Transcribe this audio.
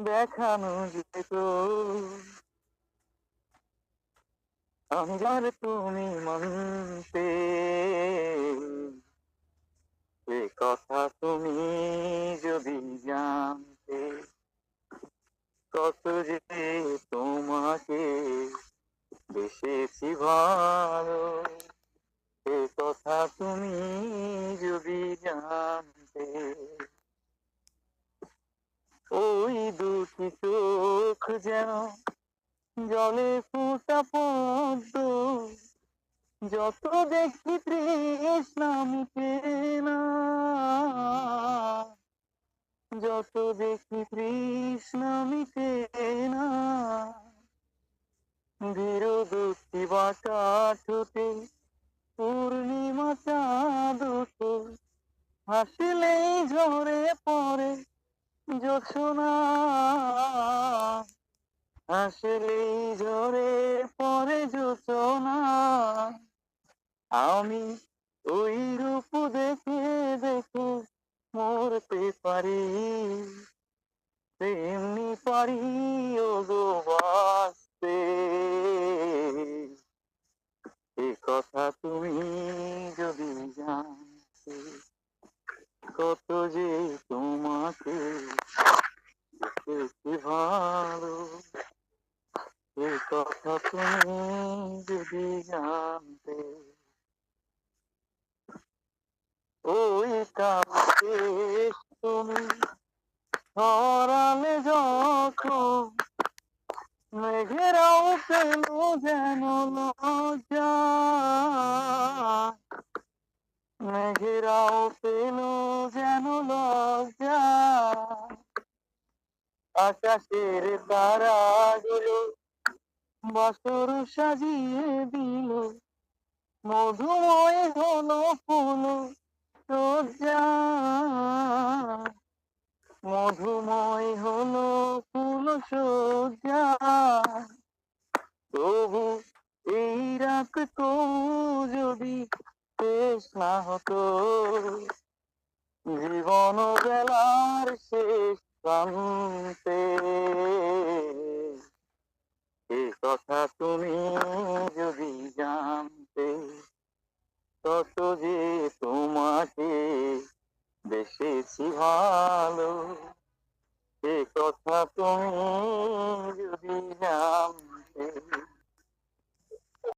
দেখানো যেত, আমি আর তুমি মানতে, এ কথা তুমি যদি জানতে, কত যে তোমাকে বেসেছি ভালো, এ কথা তুমি যদি জানতে। ওই দুটি চোখ যেন জলে ফোঁটা পদ্ম, যত দেখি তৃষ্ণা মিটে না, যত দেখি তৃষ্ণা মিটে না। ধীর দুটি বাঁকা ঠোঁটে পূর্ণিমা চাঁদ ওঠে, হাসলেই ঝরে পড়ে জোছনা, হাসলেই ঝরে পড়ে জোছনা। আমি ওই রূপ দেখে দেখে মরতে পারি, তেমনি পারি ওগো বাঁচতে, এ কথা তুমি যদি জানতে, কত যে তোমাকে বেশি ভালো, এ কথা তুমি যদি জানতে। ওই কাছে তুমি ধরালে যখন, মেঘেরাও পেল যেন লজ্জা, মেঘেরাও পেল যেন লজ্জা। আকাশের তারাগুলো বাসর সাজিয়ে দিল, মধুময় হলো ফুল সজ্জা, মধুময় হলো ফুল সজ্জা। তবু এই রাত তো যদি শেষ না হতো, জীবন বেলার শেষ প্রান্তে, এ কথা তুমি যদি জানতে, কত যে তোমাকে বেসেছি ভালো, এ কথা তুমি যদি জানতে।